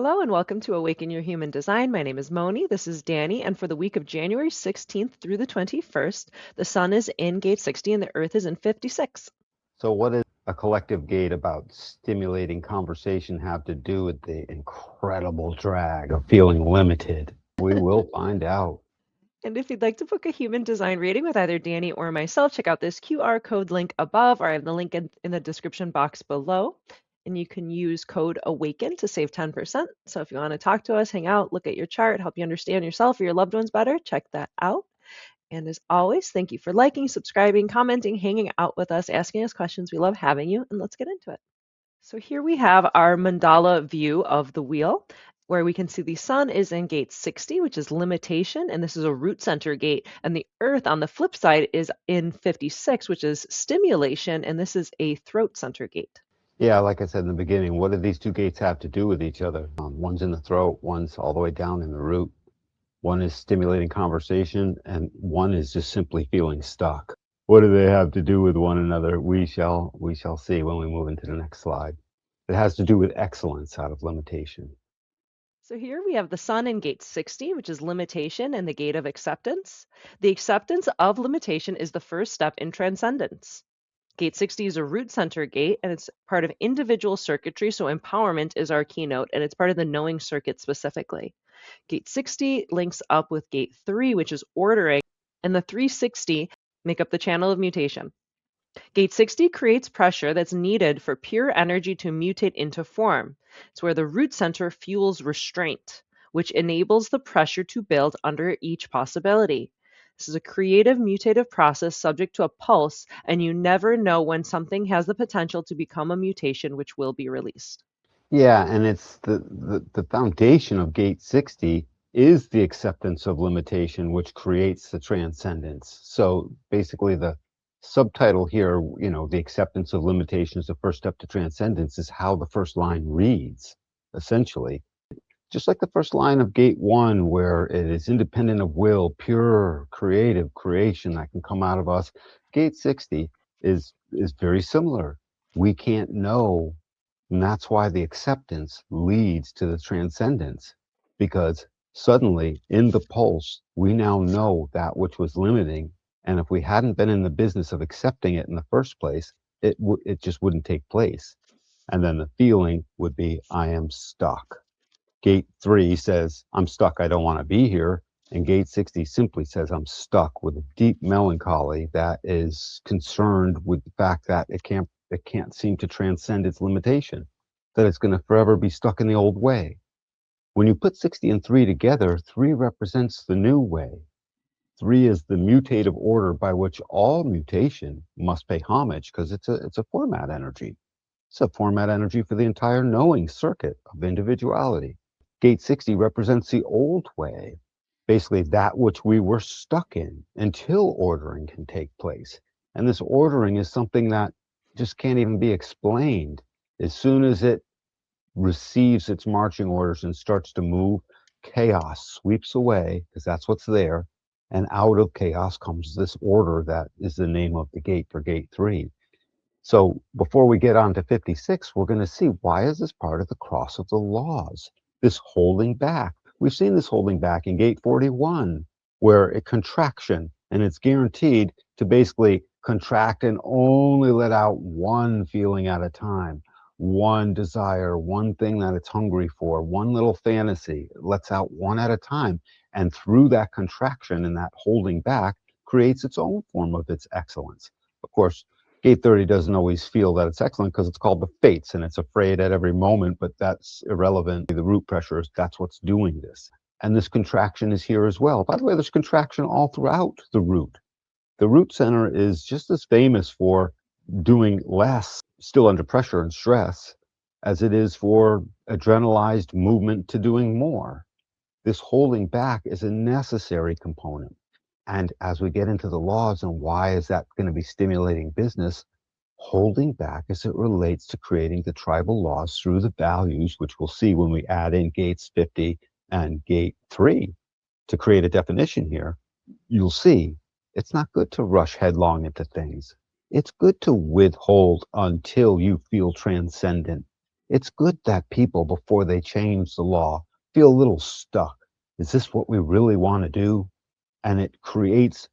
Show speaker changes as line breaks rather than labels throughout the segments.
Hello and welcome to Awaken Your Human Design. My name is Moni. This is Danny. And for the week of January 16th through the 21st, the sun is in gate 60 and the earth is in 56.
So what does a collective gate about stimulating conversation have to do with the incredible drag of feeling limited? We will find out.
And if you'd like to book a human design reading with either Danny or myself, check out this QR code link above, or I have the link in the description box below. And you can use code AWAKEN to save 10%. So if you want to talk to us, hang out, look at your chart, help you understand yourself or your loved ones better, check that out. And as always, thank you for liking, subscribing, commenting, hanging out with us, asking us questions. We love having you, and let's get into it. So here we have our mandala view of the wheel, where we can see the sun is in gate 60, which is limitation, and this is a root center gate. And the earth on the flip side is in 56, which is stimulation, and this is a throat center gate.
Yeah, like I said in the beginning, what do these two gates have to do with each other? One's in the throat, one's all the way down in the root. One is stimulating conversation, and one is just simply feeling stuck. What do they have to do with one another? We shall see when we move into the next slide. It has to do with excellence out of limitation.
So here we have the sun in gate 60, which is limitation and the gate of acceptance. The acceptance of limitation is the first step in transcendence. Gate 60 is a root center gate, and it's part of individual circuitry, so empowerment is our keynote, and it's part of the knowing circuit specifically. Gate 60 links up with gate 3, which is ordering, and the 360 make up the channel of mutation. Gate 60 creates pressure that's needed for pure energy to mutate into form. It's where the root center fuels restraint, which enables the pressure to build under each possibility. This is a creative mutative process subject to a pulse, and you never know when something has the potential to become a mutation which will be released.
Yeah, and it's the foundation of gate 60 is the acceptance of limitation, which creates the transcendence. So basically the subtitle here, the acceptance of limitation is the first step to transcendence, is how the first line reads, essentially. Just like the first line of gate 1, where it is independent of will, pure creative creation that can come out of us, gate 60 is very similar. We can't know, and that's why the acceptance leads to the transcendence, because suddenly in the pulse, we now know that which was limiting. And if we hadn't been in the business of accepting it in the first place, it just wouldn't take place. And then the feeling would be, I am stuck. Gate 3 says, I'm stuck, I don't want to be here. And gate 60 simply says, I'm stuck, with a deep melancholy that is concerned with the fact that it can't seem to transcend its limitation, that it's going to forever be stuck in the old way. When you put 60 and 3 together, 3 represents the new way. 3 is the mutative order by which all mutation must pay homage, because it's a format energy. It's a format energy for the entire knowing circuit of individuality. Gate 60 represents the old way, basically that which we were stuck in until ordering can take place. And this ordering is something that just can't even be explained. As soon as it receives its marching orders and starts to move, chaos sweeps away, because that's what's there. And out of chaos comes this order that is the name of the gate for gate 3. So before we get on to 56, we're going to see, why is this part of the cross of the laws? This holding back. We've seen this holding back in gate 41, where a contraction, and it's guaranteed to basically contract and only let out one feeling at a time, one desire, one thing that it's hungry for, one little fantasy. It lets out one at a time. And through that contraction and that holding back creates its own form of its excellence. Of course, gate 30 doesn't always feel that it's excellent, because it's called the fates and it's afraid at every moment, but that's irrelevant. The root pressure is, that's what's doing this. And this contraction is here as well. By the way, there's contraction all throughout the root. The root center is just as famous for doing less, still under pressure and stress, as it is for adrenalized movement to doing more. This holding back is a necessary component. And as we get into the laws and why is that going to be stimulating business, holding back as it relates to creating the tribal laws through the values, which we'll see when we add in gates 50 and gate 3 to create a definition here, you'll see it's not good to rush headlong into things. It's good to withhold until you feel transcendent. It's good that people, before they change the law, feel a little stuck. Is this what we really want to do? And it creates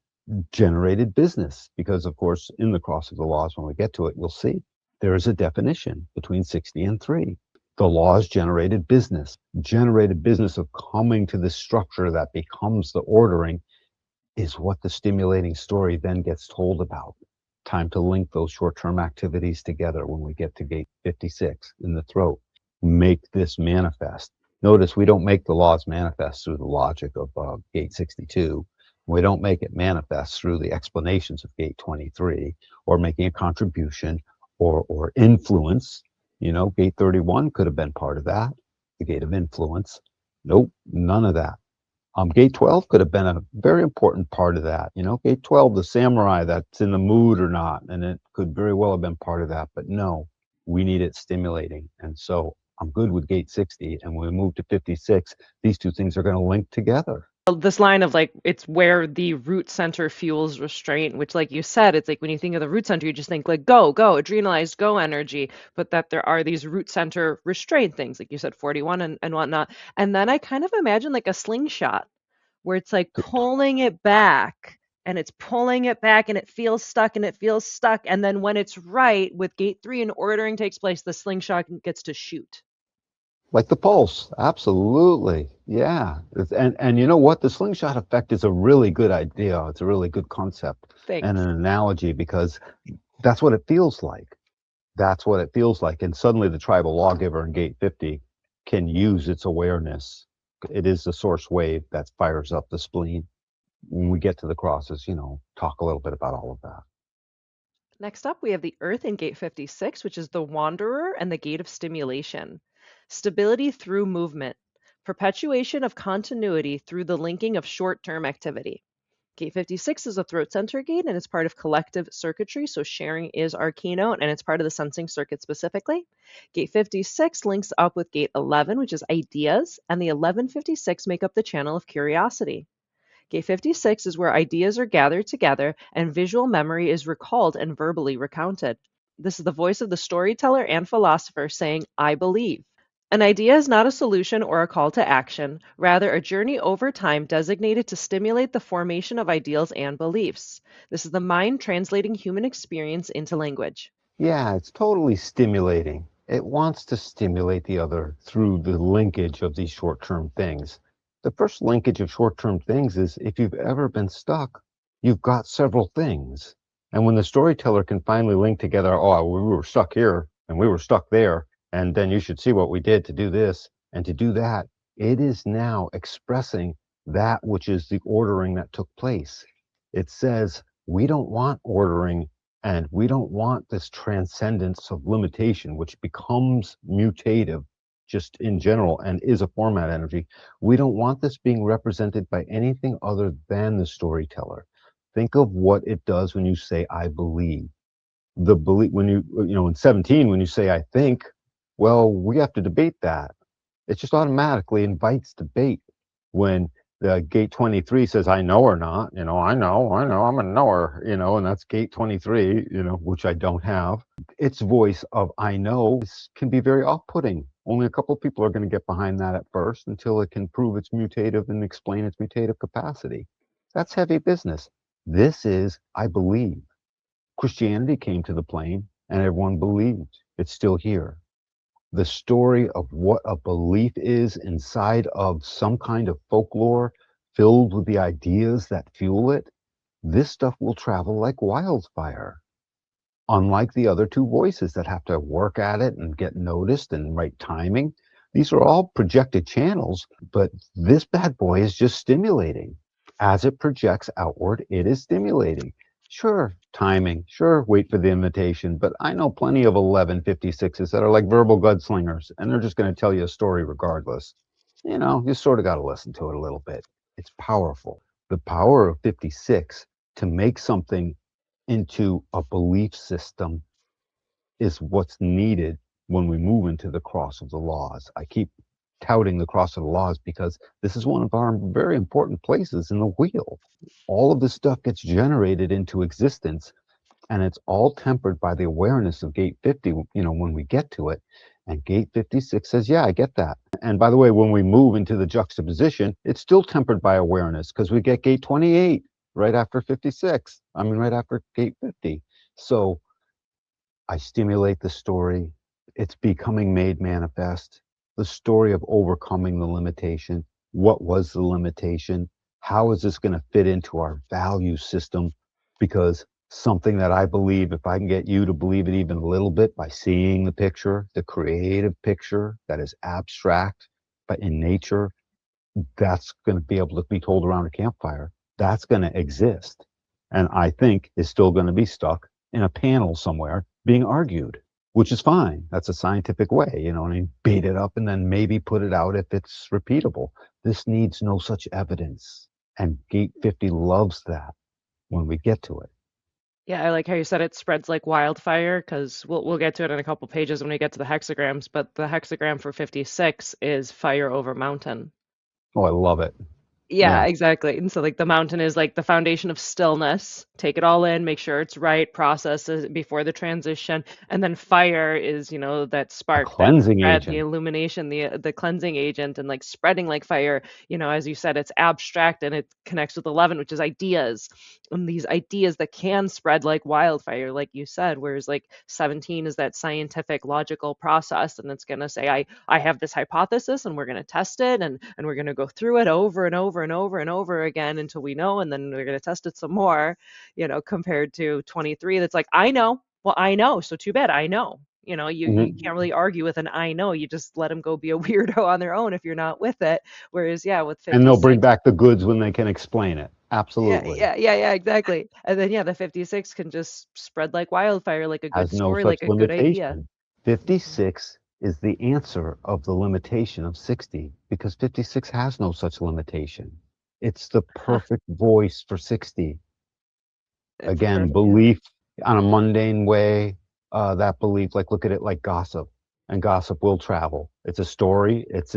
generated business because, of course, in the cross of the laws, when we get to it, you'll see there is a definition between 60 and 3. The laws generated business of coming to the structure that becomes the ordering is what the stimulating story then gets told about. Time to link those short-term activities together when we get to gate 56 in the throat. Make this manifest. Notice we don't make the laws manifest through the logic of gate 62. We don't make it manifest through the explanations of gate 23 or making a contribution or influence. You know, gate 31 could have been part of that, the gate of influence. Nope, none of that. Gate 12 could have been a very important part of that. You know, gate 12, the samurai that's in the mood or not, and it could very well have been part of that. But no, we need it stimulating. And so I'm good with gate 60. And when we move to 56, these two things are going to link together.
This line of like, it's where the root center fuels restraint, which, like you said, it's like when you think of the root center, you just think like go, adrenalized, go energy, but that there are these root center restraint things, like you said, 41 and whatnot. And then I kind of imagine like a slingshot where it's like pulling it back and it's pulling it back and it feels stuck and it feels stuck. And then when it's right with gate 3 and ordering takes place, the slingshot gets to shoot.
Like the pulse, absolutely. Yeah. And you know what? The slingshot effect is a really good idea. It's a really good concept and
Thanks.
an analogy because that's what it feels like. That's what it feels like. And suddenly the tribal lawgiver in gate 50 can use its awareness. It is the source wave that fires up the spleen. When we get to the crosses, you know, talk a little bit about all of that.
Next up, we have the Earth in gate 56, which is the Wanderer and the gate of stimulation. Stability through movement. Perpetuation of continuity through the linking of short term activity. Gate 56 is a throat center gate and it's part of collective circuitry. So sharing is our keynote and it's part of the sensing circuit specifically. Gate 56 links up with gate 11, which is ideas, and the 1156 make up the channel of curiosity. Gate 56 is where ideas are gathered together and visual memory is recalled and verbally recounted. This is the voice of the storyteller and philosopher saying, I believe. An idea is not a solution or a call to action, rather, a journey over time designated to stimulate the formation of ideals and beliefs. This is the mind translating human experience into language.
Yeah, it's totally stimulating. It wants to stimulate the other through the linkage of these short-term things. The first linkage of short-term things is if you've ever been stuck, you've got several things. And when the storyteller can finally link together, oh, we were stuck here and we were stuck there, and then you should see what we did to do this and to do that, it is now expressing that which is the ordering that took place. It says, we don't want ordering and we don't want this transcendence of limitation, which becomes mutative just in general and is a format energy. We don't want this being represented by anything other than the storyteller. Think of what it does when you say, I believe. The belief, when you know, in 17, when you say, I think, well, we have to debate that. It just automatically invites debate. When the gate 23 says, I know or not, you know, I know, I'm a knower, you know, and that's gate 23, you know, which I don't have. Its voice of I know can be very off-putting. Only a couple of people are going to get behind that at first until it can prove its mutative and explain its mutative capacity. That's heavy business. This is, I believe. Christianity came to the plane and everyone believed. It's still here. The story of what a belief is inside of some kind of folklore filled with the ideas that fuel it, this stuff will travel like wildfire. Unlike the other two voices that have to work at it and get noticed and right timing, these are all projected channels, but this bad boy is just stimulating. As it projects outward, it is stimulating. Sure, timing. Sure, wait for the invitation. But I know plenty of 1156s that are like verbal gunslingers, and they're just going to tell you a story regardless. You know, you sort of got to listen to it a little bit. It's powerful. The power of 56 to make something into a belief system is what's needed when we move into the cross of the laws. I keep touting the cross of the laws because this is one of our very important places in the wheel. All of this stuff gets generated into existence And it's all tempered by the awareness of gate 50, when we get to it. And gate 56 says, yeah, I get that. And by the way, when we move into the juxtaposition, it's still tempered by awareness because we get gate 28 right after 56. I mean, right after gate 50. So I stimulate the story. It's becoming made manifest. The story of overcoming the limitation. What was the limitation? How is this going to fit into our value system? Because something that I believe, if I can get you to believe it even a little bit by seeing the picture, the creative picture that is abstract, but in nature, that's going to be able to be told around a campfire. That's going to exist. And I think is still going to be stuck in a panel somewhere being argued, which is fine. That's a scientific way, what I mean? Beat it up and then maybe put it out if it's repeatable. This needs no such evidence. And Gate 50 loves that when we get to it.
Yeah, I like how you said it spreads like wildfire because we'll get to it in a couple pages when we get to the hexagrams, but the hexagram for 56 is fire over mountain.
Oh, I love it.
Yeah,
Yeah.
exactly. And so like the mountain is like the foundation of stillness. Take it all in, make sure it's right, process it before the transition. And then fire is, that
A
spark, that
cleansing
spread, the
agent.
illumination, the cleansing agent and like spreading like fire. As you said, it's abstract and it connects with 11, which is ideas. And these ideas that can spread like wildfire, like you said, whereas like 17 is that scientific logical process and it's going to say I have this hypothesis and we're going to test it and we're going to go through it over and over and over and over again until we know and then we're going to test it some more, compared to 23 that's like I know. Well, I know, so too bad I know. You can't
Mhm.
really argue with an I know. You just let them go be a weirdo on their own if you're not with it. Whereas yeah, with
And they'll bring
56,
back the goods when they can explain it.
yeah,
Absolutely.
yeah, yeah, yeah, exactly. And then yeah, the 56 can just spread like wildfire, like a good
Has no
story, like
such
a good idea.
limitation.
Mhm.
56 is the answer of the limitation of 60 because 56 has no such limitation. It's the
Huh,
perfect voice for 60.
it's
Again,
perfect. Yeah.
belief on a mundane way, that belief, like look at it like gossip, and gossip will travel. It's a story. It's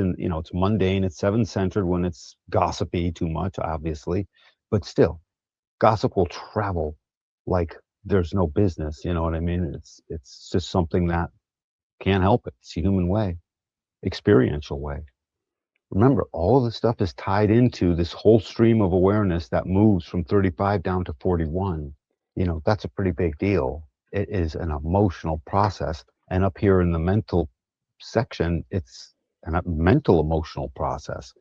mundane. It's seven centered when it's gossipy too much, obviously, but still, gossip will travel like there's no business. You know what I mean? It's just something that can't help it. It's a human way, experiential way. Remember, all of this stuff is tied into this whole stream of awareness that moves from 35 down to 41. That's a pretty big deal. It is an emotional process. And up here in the mental section, it's a mental emotional process.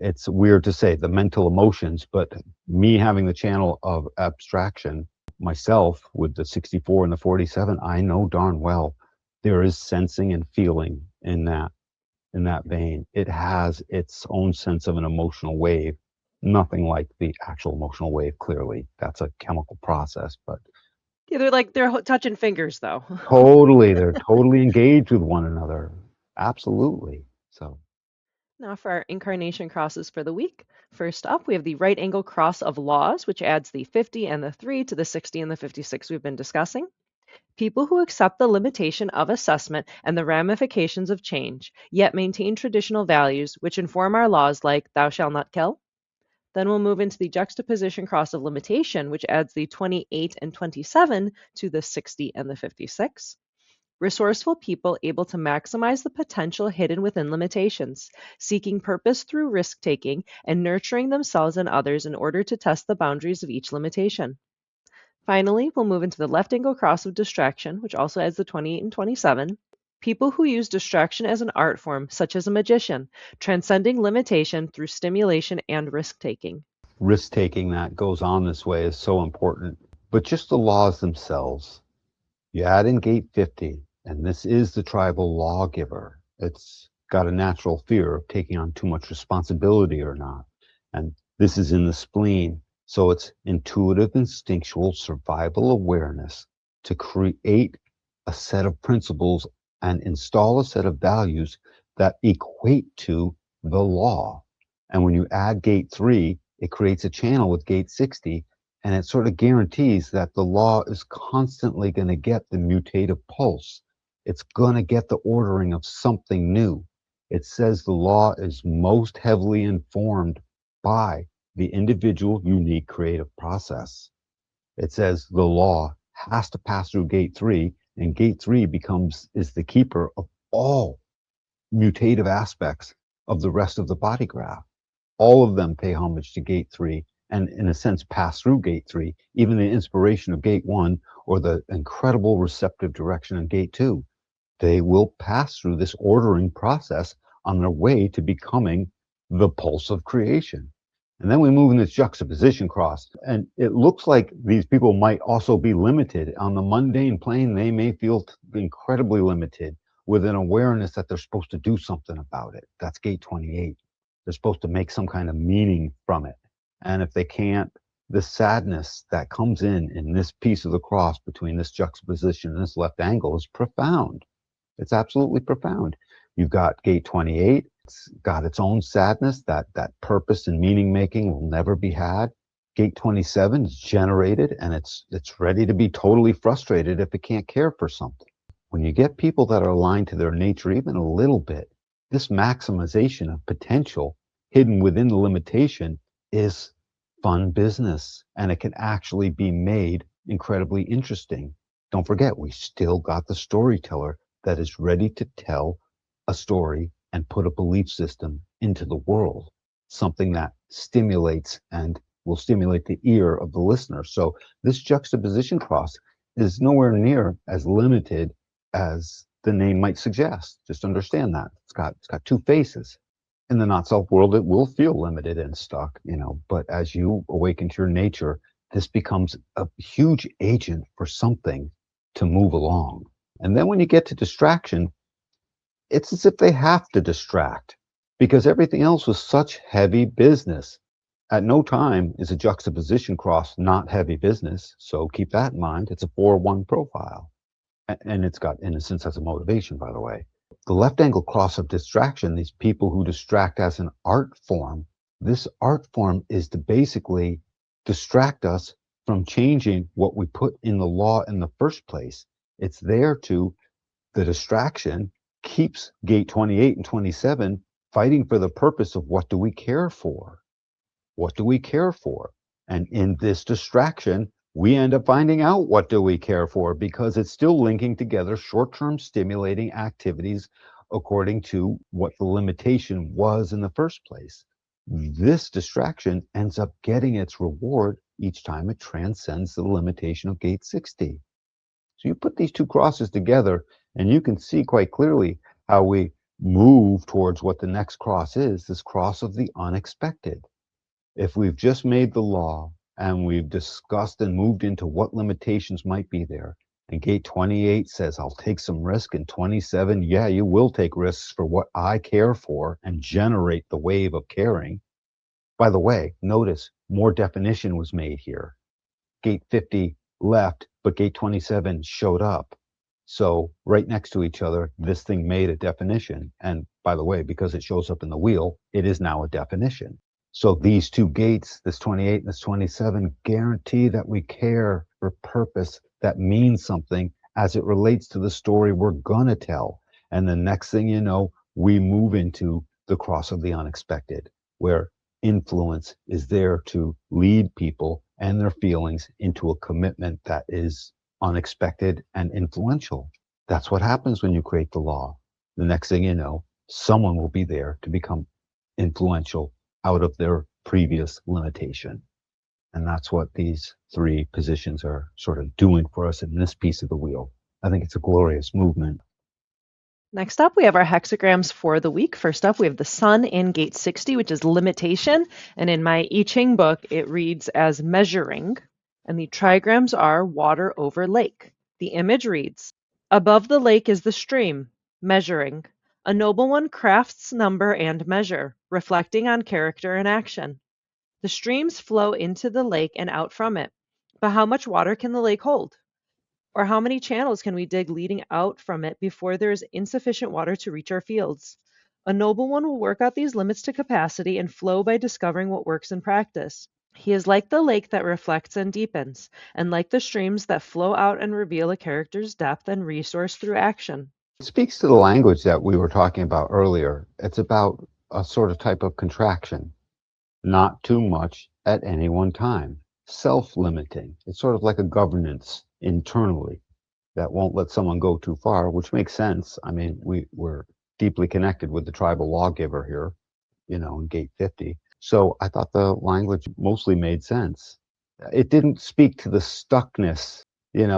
It's weird to say the mental emotions, but me having the channel of abstraction myself with the 64 and the 47, I know darn well there is sensing and feeling in that vein. It has its own sense of an emotional wave. Nothing like the actual emotional wave, clearly. That's a chemical process, but
Yeah, they're touching fingers though.
totally, they're totally engaged with one another. Absolutely. So,
Now for our incarnation crosses for the week. First up, we have the right angle cross of laws, which adds the 50 and the 3 to the 60 and the 56 we've been discussing. People who accept the limitation of assessment and the ramifications of change, yet maintain traditional values which inform our laws like thou shalt not kill. Then we'll move into the juxtaposition cross of limitation, which adds the 28 and 27 to the 60 and the 56. Resourceful people able to maximize the potential hidden within limitations, seeking purpose through risk taking and nurturing themselves and others in order to test the boundaries of each limitation. Finally, we'll move into the left angle cross of distraction, which also adds the 28 and 27. People who use distraction as an art form, such as a magician, transcending limitation through stimulation and risk taking.
risk taking that goes on this way is so important. But just the laws themselves, you add in gate 50, and this is the tribal lawgiver. It's got a natural fear of taking on too much responsibility or not. And this is in the spleen. So it's intuitive, instinctual survival awareness to create a set of principles and install a set of values that equate to the law. And when you add gate 3, it creates a channel with gate 60, and it sort of guarantees that the law is constantly going to get the mutative pulse. It's going to get the ordering of something new. It says the law is most heavily informed by the individual, unique creative process. It says the law has to pass through gate 3, and gate 3 is the keeper of all mutative aspects of the rest of the body graph. All of them pay homage to gate 3 and, in a sense, pass through gate 3, even the inspiration of gate 1 or the incredible receptive direction in gate 2. They will pass through this ordering process on their way to becoming the pulse of creation. And then we move in this juxtaposition cross, and it looks like these people might also be limited. On the mundane plane, they may feel incredibly limited with an awareness that they're supposed to do something about it. That's gate 28. They're supposed to make some kind of meaning from it. And if they can't, the sadness that comes in this piece of the cross between this juxtaposition and this left angle is profound. It's absolutely profound. You've got gate 28. It's got its own sadness. That purpose and meaning making will never be had. Gate 27 is generated, and it's ready to be totally frustrated if it can't care for something. When you get people that are aligned to their nature even a little bit, this maximization of potential hidden within the limitation is fun business, and it can actually be made incredibly interesting. Don't forget, we still got the storyteller that is ready to tell a story and put a belief system into the world, something that stimulates and will stimulate the ear of the listener. So this juxtaposition cross is nowhere near as limited as the name might suggest. Just understand that. It's got two faces. In the not self world, it will feel limited and stuck, but as you awaken to your nature, this becomes a huge agent for something to move along. And then when you get to distraction, it's as if they have to distract because everything else was such heavy business. At no time is a juxtaposition cross not heavy business. So keep that in mind. It's a 4-1 profile. And it's got innocence as a motivation, by the way. The left angle cross of distraction, these people who distract as an art form, this art form is to basically distract us from changing what we put in the law in the first place. It's there to, the distraction keeps gate 28 and 27 fighting for the purpose of what do we care for? What do we care for? And in this distraction, we end up finding out what do we care for because it's still linking together short-term stimulating activities according to what the limitation was in the first place. This distraction ends up getting its reward each time it transcends the limitation of gate 60. So you put these two crosses together and you can see quite clearly how we move towards what the next cross is, this cross of the unexpected. If we've just made the law and we've discussed and moved into what limitations might be there, and gate 28 says, I'll take some risk, and 27, yeah, you will take risks for what I care for and generate the wave of caring. By the way, notice more definition was made here. Gate 50 left, but gate 27 showed up. So right next to each other, this thing made a definition. And by the way, because it shows up in the wheel, it is now a definition. So these two gates, this 28 and this 27, guarantee that we care for purpose that means something as it relates to the story we're going to tell. And the next thing you know, we move into the cross of the unexpected, where influence is there to lead people and their feelings into a commitment that is unexpected and influential. That's what happens when you create the law. The next thing you know, someone will be there to become influential out of their previous limitation. And that's what these three positions are sort of doing for us in this piece of the wheel. I think it's a glorious movement.
Next up, we have our hexagrams for the week. First up, we have the sun in gate 60, which is limitation. And in my I Ching book, it reads as measuring. And the trigrams are water over lake. The image reads, above the lake is the stream, measuring. A noble one crafts number and measure, reflecting on character and action. The streams flow into the lake and out from it. But how much water can the lake hold? Or how many channels can we dig leading out from it before there is insufficient water to reach our fields? A noble one will work out these limits to capacity and flow by discovering what works in practice. He is like the lake that reflects and deepens, and like the streams that flow out and reveal a character's depth and resource through action.
It speaks to the language that we were talking about earlier. It's about a sort of type of contraction, not too much at any one time. self-limiting. It's sort of like a governance internally that won't let someone go too far, which makes sense. I mean, we're deeply connected with the tribal lawgiver here, in gate 50. So I thought the language mostly made sense. It didn't speak to the stuckness.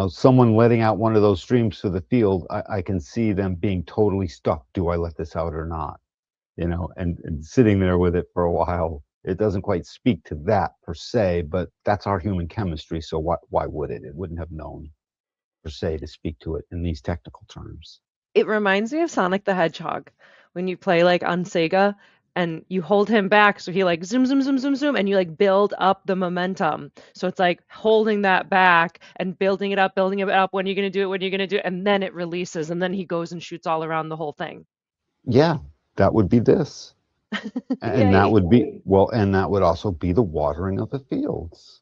Someone letting out one of those streams to the field, I can see them being totally stuck. Do I let this out or not? And sitting there with it for a while. It doesn't quite speak to that per se, but that's our human chemistry. So why would it? It wouldn't have known per se to speak to it in these technical terms.
It reminds me of Sonic the Hedgehog when you play like on Sega and you hold him back so he like zoom zoom zoom zoom zoom and you like build up the momentum. So it's like holding that back and building it up. When are you going to do it? When are you going to do it? And then it releases and then he goes and shoots all around the whole thing.
Yeah, that would be this. And that
Yay.
would be, well, and that would also be the watering of the fields.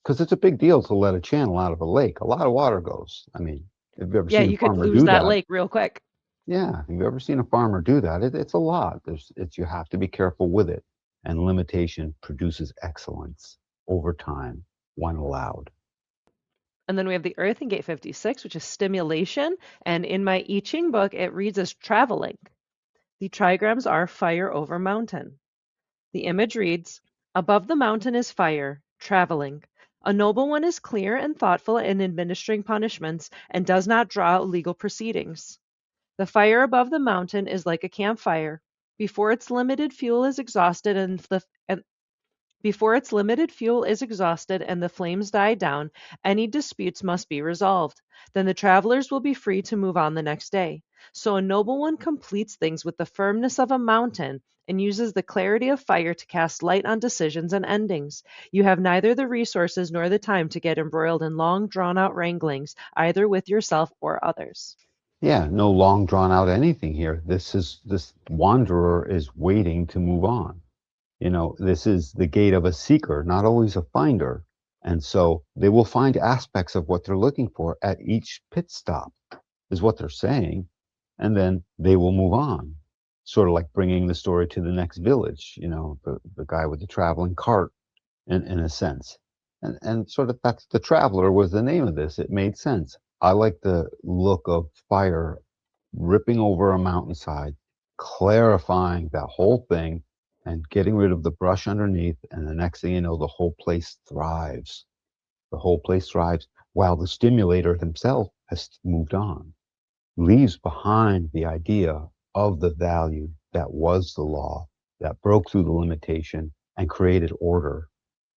Because it's a big deal to let a channel out of a lake. A lot of water goes. I mean, have you ever
Yeah,
seen a
you could
farmer
lose
do
that
that?
lake real quick.
Yeah, have you ever seen a farmer do that? It's a lot. You have to be careful with it. And limitation produces excellence over time when allowed.
And then we have the Earth in gate 56, which is stimulation. And in my I Ching book, it reads as traveling. The trigrams are fire over mountain. The image reads, above the mountain is fire, traveling. A noble one is clear and thoughtful in administering punishments and does not draw out legal proceedings. The fire above the mountain is like a campfire. Before its limited fuel is exhausted and before its limited fuel is exhausted and the flames die down, any disputes must be resolved. Then the travelers will be free to move on the next day. So a noble one completes things with the firmness of a mountain and uses the clarity of fire to cast light on decisions and endings. You have neither the resources nor the time to get embroiled in long, drawn out wranglings, either with yourself or others.
Yeah, no long drawn out anything here. This wanderer is waiting to move on. This is the gate of a seeker, not always a finder. And so they will find aspects of what they're looking for at each pit stop, is what they're saying. And then they will move on, sort of like bringing the story to the next village, the guy with the traveling cart, in a sense. And sort of that's the traveler was the name of this. It made sense. I like the look of fire ripping over a mountainside, clarifying that whole thing and getting rid of the brush underneath. And the next thing you know, the whole place thrives. The whole place thrives while the stimulator himself has moved on, leaves behind the idea of the value that was the law, that broke through the limitation and created order.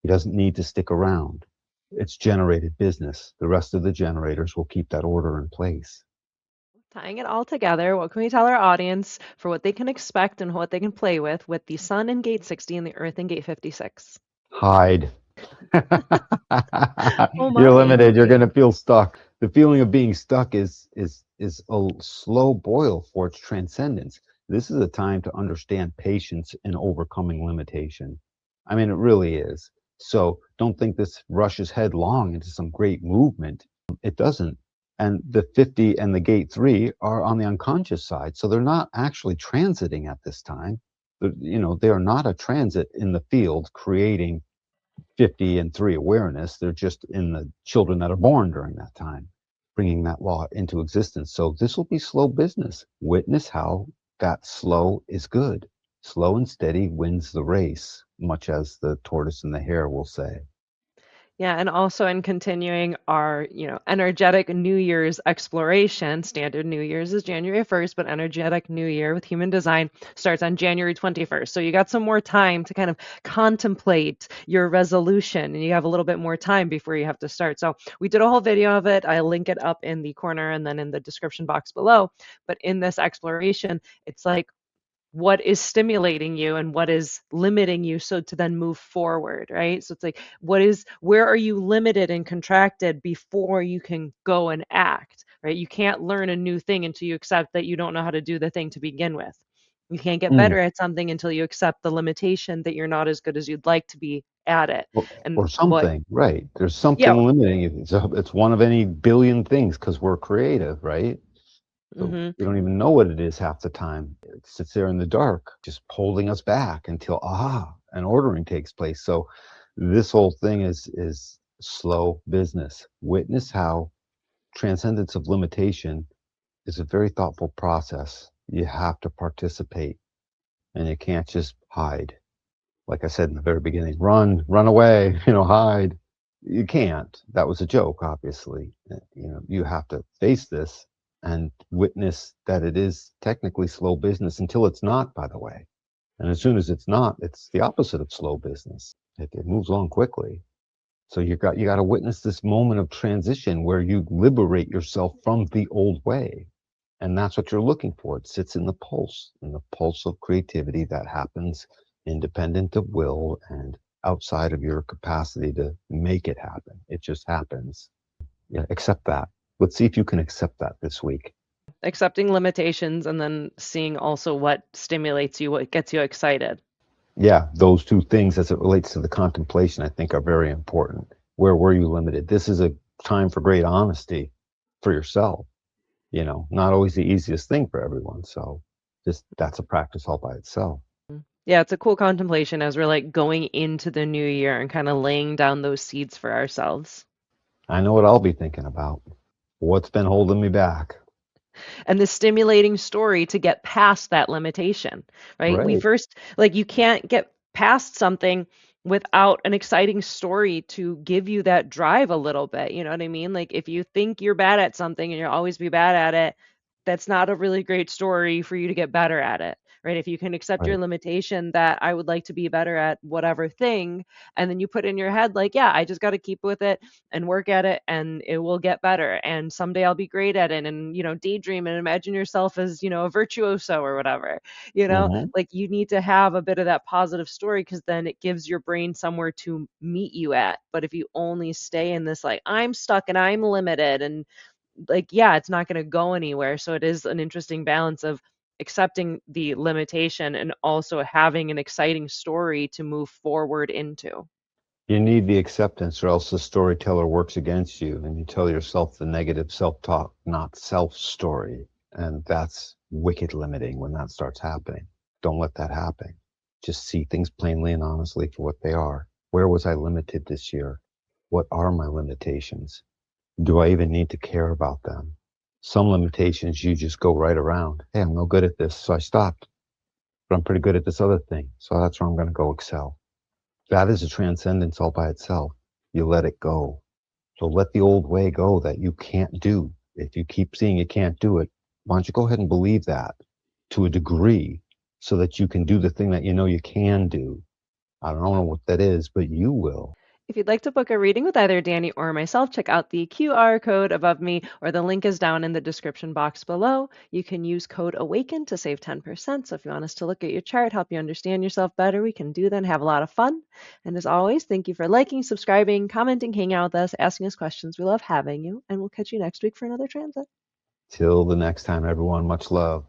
He doesn't need to stick around. It's generated business. The rest of the generators will keep that order in place.
Tying it all together, what can we tell our audience for what they can expect and what they can play with the Sun in gate 60 and the Earth in gate 56?
Hide.
Oh
You're
my.
limited. You're going to feel stuck. The feeling of being stuck is a slow boil for its transcendence. This is a time to understand patience in overcoming limitation. I mean, it really is. So don't think this rushes headlong into some great movement. It doesn't. And the 50 and the gate 3 are on the unconscious side. So they're not actually transiting at this time. They are not a transit in the field creating 50 and 3 awareness. They're just in the children that are born during that time, bringing that law into existence. So this will be slow business. Witness how that slow is good. Slow and steady wins the race, much as the tortoise and the hare will say.
Yeah, and also in continuing our, energetic New Year's exploration, standard New Year's is January 1st, but energetic New Year with human design starts on January 21st. So you got some more time to kind of contemplate your resolution and you have a little bit more time before you have to start. So we did a whole video of it. I'll link it up in the corner and then in the description box below. But in this exploration, it's like what is stimulating you and what is limiting you so to then move forward, right? So it's like where are you limited and contracted before you can go and act, right? You can't learn a new thing until you accept that you don't know how to do the thing to begin with. You can't get
Mm.
better at something until you accept the limitation that you're not as good as you'd like to be at it. And
Or
what
something, right? There's
yeah.
something limiting it. It's one of any billion things because we're creative, right? So
Mhm.
we don't even know what it is half the time. It sits there in the dark, just holding us back until an ordering takes place. So This whole thing is slow business. Witness how transcendence of limitation is a very thoughtful process. You have to participate and you can't just hide. Like I said in the very beginning, run away, hide. You can't. That was a joke, obviously. You have to face this and witness that it is technically slow business until it's not, by the way. And as soon as it's not, it's the opposite of slow business. It moves along quickly. So you got to witness this moment of transition where you liberate yourself from the old way. And that's what you're looking for. It sits in the pulse of creativity that happens independent of will and outside of your capacity to make it happen. It just happens. Yeah, accept that. Let's see if you can accept that this week.
Accepting limitations and then seeing also what stimulates you, what gets you excited.
Yeah, those two things as it relates to the contemplation, I think are very important. Where were you limited? This is a time for great honesty for yourself. Not always the easiest thing for everyone. So just that's a practice all by itself.
Yeah, it's a cool contemplation as we're like going into the new year and kind of laying down those seeds for ourselves.
I know what I'll be thinking about. What's been holding me back?
And the stimulating story to get past that limitation, right? We
Right.
first, like, you can't get past something without an exciting story to give you that drive a little bit. You know what I mean? Like, if you think you're bad at something and you'll always be bad at it, that's not a really great story for you to get better at it, right? If you can accept your
Right.
limitation that I would like to be better at whatever thing, and then you put in your head, like, yeah, I just got to keep with it and work at it and it will get better. And someday I'll be great at it. And, daydream and imagine yourself as, a virtuoso or whatever,
Hmm.
like you need to have a bit of that positive story because then it gives your brain somewhere to meet you at. But if you only stay in this, like, I'm stuck and I'm limited and like, yeah, it's not going to go anywhere. So it is an interesting balance of accepting the limitation and also having an exciting story to move forward into.
You need the acceptance, or else the storyteller works against you and you tell yourself the negative self talk, not self story. And that's wicked limiting when that starts happening. Don't let that happen. Just see things plainly and honestly for what they are. Where was I limited this year? What are my limitations? Do I even need to care about them? Some limitations you just go right around. Hey, I'm no good at this, so I stopped. But I'm pretty good at this other thing, so that's where I'm going to go excel. That is a transcendence all by itself. You let it go. So let the old way go that you can't do. If you keep seeing you can't do it, why don't you go ahead and believe that to a degree so that you can do the thing that you know you can do? I don't know what that is, but you will.
If you'd like to book a reading with either Danny or myself, check out the QR code above me, or the link is down in the description box below. You can use code AWAKEN to save 10%. So if you want us to look at your chart, help you understand yourself better, we can do that and have a lot of fun. And as always, thank you for liking, subscribing, commenting, hanging out with us, asking us questions. We love having you, and we'll catch you next week for another transit.
Till the next time, everyone, much love.